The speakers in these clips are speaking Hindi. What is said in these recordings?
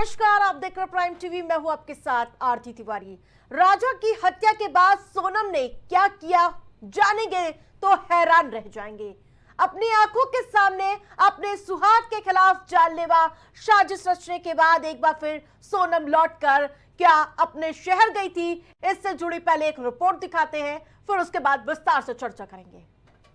नमस्कार, आप देख रहे प्राइम टीवी। मैं हूं आपके साथ आरती तिवारी। राजा की हत्या के बाद सोनम ने क्या किया जानेंगे तो हैरान रह जाएंगे। अपनी आंखों के सामने अपने सुहाग के खिलाफ जानलेवा साजिश रचने के बाद एक बार फिर सोनम लौटकर क्या अपने शहर गई थी, इससे जुड़ी पहले एक रिपोर्ट दिखाते हैं, फिर उसके बाद विस्तार से चर्चा करेंगे।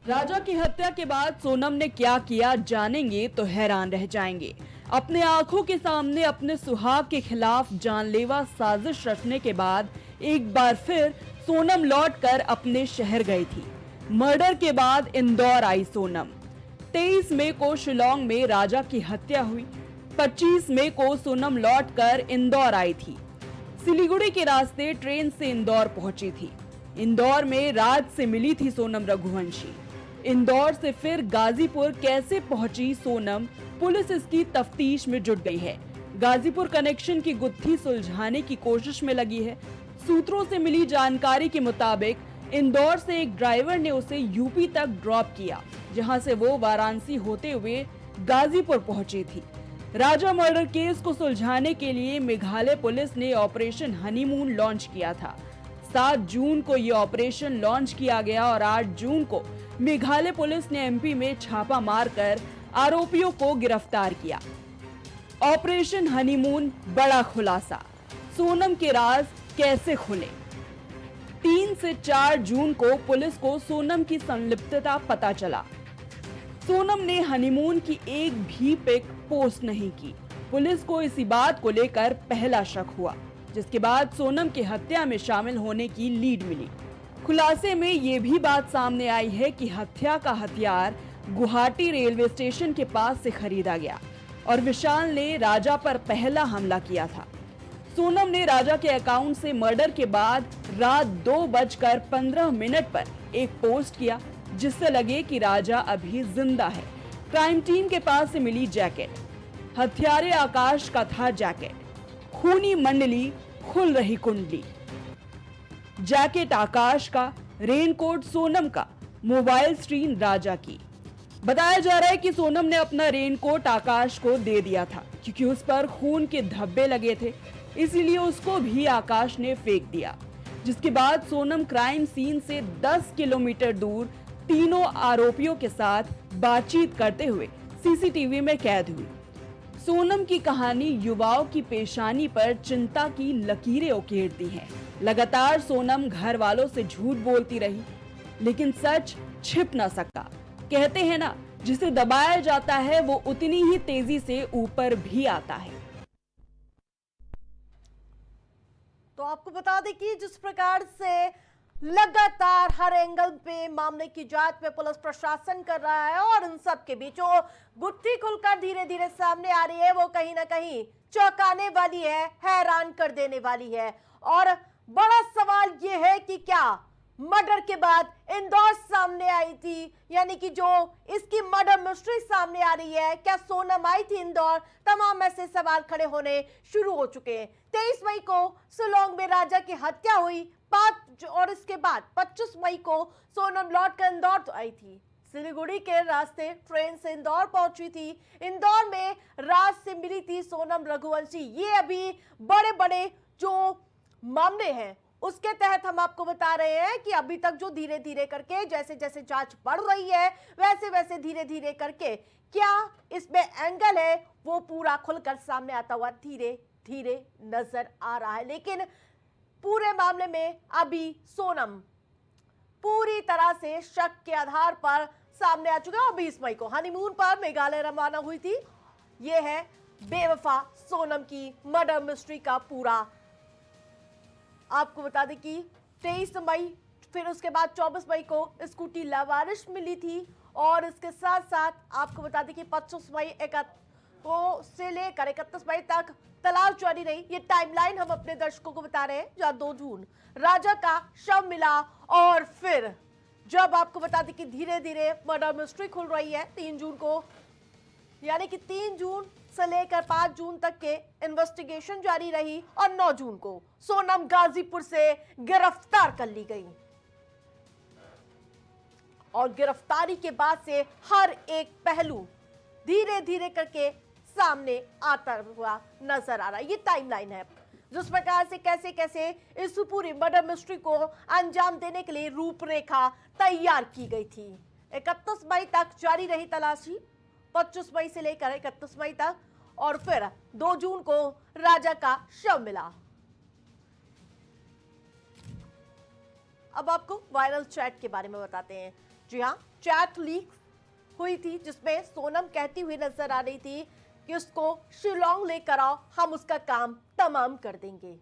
राजा की हत्या के बाद सोनम ने क्या किया जानेंगे तो हैरान रह जाएंगे। अपने आंखों के सामने अपने सुहाग के खिलाफ जानलेवा साजिश रचने के बाद एक बार फिर सोनम लौटकर अपने शहर गई थी। मर्डर के बाद इंदौर आई सोनम। 23 मई को शिलोंग में राजा की हत्या हुई। 25 मई को सोनम लौटकर इंदौर आई थी। सिलीगुड़ी के रास्ते ट्रेन से इंदौर पहुंची थी। इंदौर में राज से मिली थी सोनम रघुवंशी। इंदौर से फिर गाजीपुर कैसे पहुंची सोनम, पुलिस इसकी तफ्तीश में जुट गई है। गाजीपुर कनेक्शन की गुत्थी सुलझाने की कोशिश में लगी है। सूत्रों से मिली जानकारी के मुताबिक इंदौर से एक ड्राइवर ने उसे यूपी तक ड्रॉप किया, जहां से वो वाराणसी होते हुए गाजीपुर पहुंची थी। राजा मर्डर केस को सुलझाने के लिए मेघालय पुलिस ने ऑपरेशन हनीमून लॉन्च किया था। 7 जून को ये ऑपरेशन लॉन्च किया गया और 8 जून को मेघालय पुलिस ने एमपी में छापा मारकर आरोपियों को गिरफ्तार किया। ऑपरेशन हनीमून बड़ा खुलासा, सोनम के राज कैसे खुले। 3 से 4 जून को पुलिस को सोनम की संलिप्तता पता चला। सोनम ने हनीमून की एक भी पिक पोस्ट नहीं की। पुलिस को इसी बात को लेकर पहला शक हुआ, जिसके बाद सोनम की हत्या में शामिल होने की लीड मिली। खुलासे में ये भी बात सामने आई है कि हत्या का हथियार गुवाहाटी रेलवे स्टेशन के पास से खरीदा गया और विशाल ने राजा पर पहला हमला किया था। सोनम ने राजा के अकाउंट से मर्डर के बाद रात 2:15 पर एक पोस्ट किया, जिससे लगे कि राजा अभी जिंदा है। क्राइम टीम के पास से मिली जैकेट, हत्यारे आकाश का था जैकेट। खूनी मंडली, खुल रही कुंडली। जैकेट आकाश का, रेनकोट सोनम का, मोबाइल स्क्रीन राजा की। बताया जा रहा है कि सोनम ने अपना रेनकोट आकाश को दे दिया था, क्योंकि उस पर खून के धब्बे लगे थे, इसीलिए उसको भी आकाश ने फेंक दिया। जिसके बाद सोनम क्राइम सीन से 10 किलोमीटर दूर तीनों आरोपियों के साथ बातचीत करते हुए सीसीटीवी में कैद हुई। सोनम की कहानी युवाओं की पेशानी पर चिंता की लकीरें उकेरती है। लगातार सोनम घर वालों से झूठ बोलती रही, लेकिन सच छिप न सका। कहते हैं ना, जिसे दबाया जाता है वो उतनी ही तेजी से ऊपर भी आता है। तो आपको बता दें कि जिस प्रकार से लगातार हर एंगल पे मामले की जांच में पुलिस प्रशासन कर रहा है और इन सब के बीच जो गुत्थी खुलकर धीरे धीरे सामने आ रही है, वो कहीं ना कहीं चौंकाने वाली है, हैरान कर देने वाली है। और बड़ा सवाल ये है कि क्या मर्डर के बाद इंदौर सामने आई थी, यानी कि जो इसकी मर्डर मिस्ट्री सामने आ रही है, क्या सोनम आई थी इंदौर? तमाम ऐसे सवाल खड़े होने शुरू हो चुके हैं। 23 मई को शिलोंग में राजा की हत्या हुई, और इसके बाद 25 मई को सोनम लौटकर इंदौर तो आई थी। सिलीगुड़ी के रास्ते ट्रेन से इंदौर पहुंची थी। इंदौर में राज से मिली थी सोनम रघुवंशी। ये अभी बड़े बड़े जो मामले हैं उसके तहत हम आपको बता रहे हैं कि अभी तक जो धीरे धीरे करके जैसे जैसे जांच बढ़ रही है, वैसे वैसे धीरे धीरे करके क्या इसमें एंगल है वो पूरा खुलकर सामने आता हुआ धीरे धीरे नजर आ रहा है। लेकिन पूरे मामले में अभी सोनम पूरी तरह से शक के आधार पर सामने आ चुका है। 20 मई को हनीमून पर मेघालय रवाना हुई थी। यह है बेवफा सोनम की मर्डर मिस्ट्री का पूरा। आपको बता दें कि 23 मई, फिर उसके बाद 24 मई को स्कूटी लावारिश मिली थी, और इसके साथ साथ आपको बता दें कि 25 मई को से लेकर 31 मई तक तलाश जारी रही। ये टाइमलाइन हम अपने दर्शकों को बता रहे हैं, जहां 2 जून राजा का शव मिला, और फिर जब आपको बता दें कि धीरे धीरे मर्डर मिस्ट्री खुल रही है 3 जून को, यानी कि 3 जून से लेकर 5 जून तक के इन्वेस्टिगेशन जारी रही, और 9 जून को सोनम गाजीपुर से गिरफ्तार कर ली गई। और गिरफ्तारी के बाद से हर एक पहलू धीरे धीरे करके सामने आता हुआ नजर आ रहा है। ये टाइमलाइन है जिस प्रकार से कैसे कैसे इस पूरी मर्डर मिस्ट्री को अंजाम देने के लिए रूपरेखा तैयार की गई थी। 31 मई तक जारी रही तलाशी, 25 मई से लेकर 31 मई तक, और फिर 2 जून को राजा का शव मिला। अब आपको वायरल चैट के बारे में बताते हैं। जी हाँ, चैट लीक हुई थी जिसमें सोनम कहती हुई नजर आ रही थी कि उसको शिलोंग लेकर आओ, हम उसका काम तमाम कर देंगे।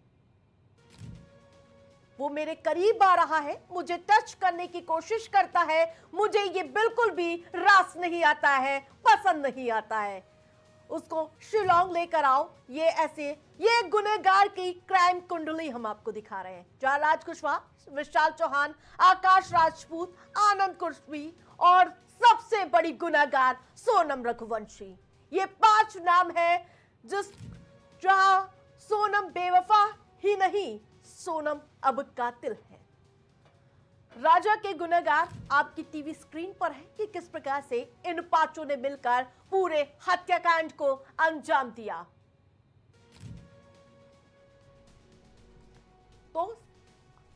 वो मेरे करीब आ रहा है, मुझे टच करने की कोशिश करता है, मुझे ये बिल्कुल भी रास नहीं आता है, पसंद नहीं आता है, उसको शिलोंग लेकर आओ। ये गुनहगार की क्राइम कुंडली हम आपको दिखा रहे हैं, जहां राज कुशवाहा, विशाल चौहान, आकाश राजपूत, आनंद कुर्मी और सबसे बड़ी गुनहगार सोनम रघुवंशी। ये 5 नाम है जहां सोनम बेवफा ही नहीं, सोनम अब कातिल है। राजा के गुनहगार आपकी टीवी स्क्रीन पर है कि किस प्रकार से इन 5 ने मिलकर पूरे हत्याकांड को अंजाम दिया। तो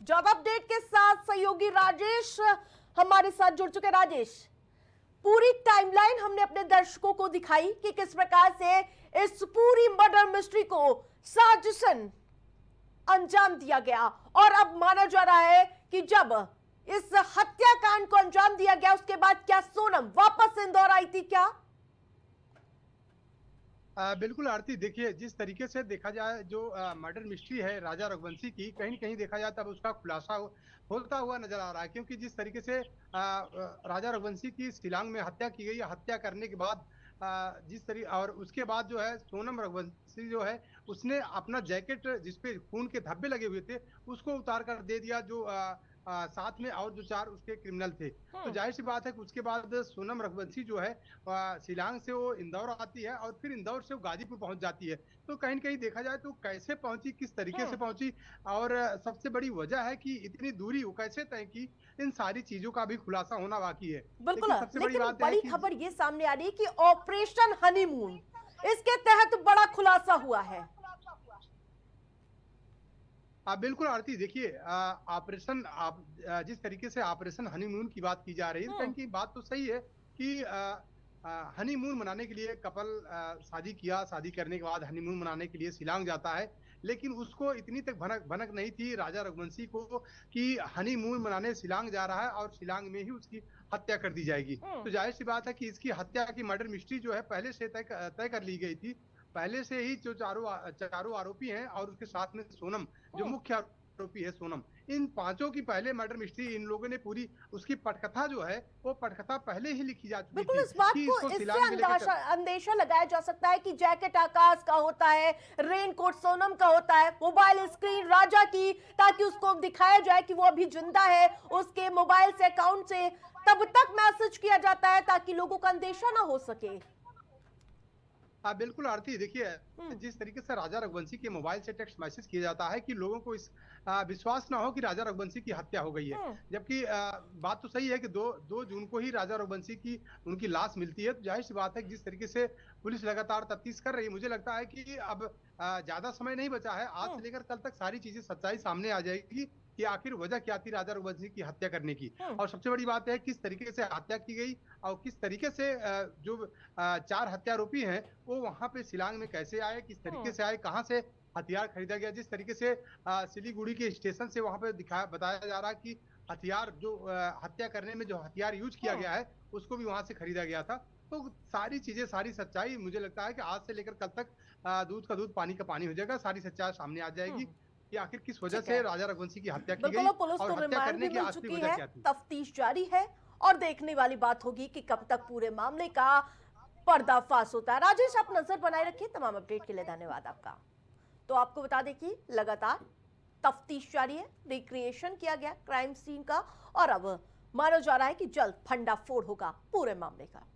ज्यादा अपडेट के साथ सहयोगी राजेश हमारे साथ जुड़ चुके। राजेश, पूरी टाइमलाइन हमने अपने दर्शकों को दिखाई कि किस प्रकार से इस पूरी मर्डर मिस्ट्री को साजिशन अंजाम दिया गया, और अब माना जा रहा है कि जब इस हत्याकांड को अंजाम दिया गया उसके बाद क्या सोनम वापस इंदौर आई थी क्या? बिल्कुल आरती, देखिए जिस तरीके से देखा जाए जो मर्डर मिस्ट्री है राजा रघुवंशी की, कहीं न कहीं देखा जाए तब उसका खुलासा होता हुआ नजर आ रहा है। क्योंकि जिस तरीके से राजा रघुवंशी की शिलांग में हत्या की गई, हत्या करने के बाद जिस तरीके और उसके बाद जो है सोनम रघुवंशी जो है उसने अपना जैकेट जिसपे खून के धब्बे लगे हुए थे उसको उतार कर दे दिया, जो साथ में और जो 4 उसके क्रिमिनल थे। तो जाहिर सी बात है कि उसके बाद सोनम रघुवंशी जो है शिलांग से वो इंदौर आती है और फिर इंदौर से वो गाजीपुर पहुंच जाती है। तो कहीं न कहीं देखा जाए तो कैसे पहुंची, किस तरीके से पहुंची, और सबसे बड़ी वजह है कि इतनी दूरी वो कैसे तय की, इन सारी चीजों का भी खुलासा होना बाकी है। बिल्कुल, सबसे बड़ी लेकिन बात बड़ी है खबर ये सामने आ रही है कि ऑपरेशन हनीमून, इसके तहत बड़ा खुलासा हुआ है। बिल्कुल आरती, देखिए ऑपरेशन जिस तरीके से ऑपरेशन हनीमून की बात की जा रही है, कहीं की बात तो सही है कि हनीमून मनाने के लिए कपल शादी करने के बाद हनीमून मनाने के लिए शिलांग जाता है। लेकिन उसको इतनी तक भनक नहीं थी राजा रघुवंशी को कि हनीमून मनाने शिलांग जा रहा है और शिलांग में ही उसकी हत्या कर दी जाएगी। तो जाहिर सी बात है कि इसकी हत्या की मर्डर मिस्ट्री जो है पहले से तय कर ली गई थी। पहले से ही जो चारों आरोपी हैं और उसके साथ में सोनम जो मुख्य आरोपी है सोनम, इन 5 की पहले मर्डर मिस्ट्री इन लोगों ने पूरी उसकी पटकथा जो है वो पटकथा पहले ही लिखी जा चुकी थी। बिल्कुल, इस बात को इससे अंदेशा लगाया जा सकता है कि जैकेट आकाश का होता है, रेनकोट सोनम का होता है, मोबाइल स्क्रीन राजा की, ताकि उसको दिखाया जाए कि वो अभी जिंदा है, उसके मोबाइल से अकाउंट से तब तक मैसेज किया जाता है ताकि लोगों का अंदेशा ना हो सके। बिल्कुल आरती, देखिए जिस तरीके से राजा रघुवंशी के मोबाइल से टेक्स्ट मैसेज किया जाता है कि लोगों को इस विश्वास ना हो कि राजा रघुवंशी की हत्या हो गई है, जबकि बात तो सही है कि 2 जून को ही राजा रघुवंशी की उनकी लाश मिलती है। तो जाहिर सी बात है कि जिस तरीके से पुलिस लगातार तफ्तीश कर रही है, मुझे लगता है कि अब ज्यादा समय नहीं बचा है, आज से लेकर कल तक सारी चीजें सच्चाई सामने आ जाएगी कि आखिर वजह क्या थी राजा रघुवंशी की हत्या करने की। और सबसे बड़ी बात है किस तरीके से हत्या की गई और किस तरीके से जो 4 हत्यारोपी हैं वो वहां पे शिलांग में कैसे आए, किस तरीके से आए, कहां से हथियार खरीदा गया। जिस तरीके से सिलीगुड़ी के स्टेशन से वहां पे बताया जा रहा है कि हथियार जो हत्या करने में जो हथियार यूज किया गया है उसको भी वहां से खरीदा गया था। तो सारी चीजें, सारी सच्चाई मुझे लगता है कि आज से लेकर कल तक दूध का दूध पानी का पानी हो जाएगा, सारी सच्चाई सामने आ जाएगी कि आखिर किस वजह से राजा रघुवंशी की हत्या की गई और हत्या करने की असली वजह क्या थी। तफ्तीश जारी है और देखने वाली बात होगी कि कब तक पूरे मामले का पर्दाफाश होता है। राजेश, आप नजर बनाए रखिए, तमाम अपडेट के लिए धन्यवाद आपका। तो आपको बता दें कि लगातार तफ्तीश जारी है, रिक्रिएशन किया गया क्राइम सीन का, और अब माना जा रहा है कि जल्द भंडाफोड़ होगा पूरे मामले का।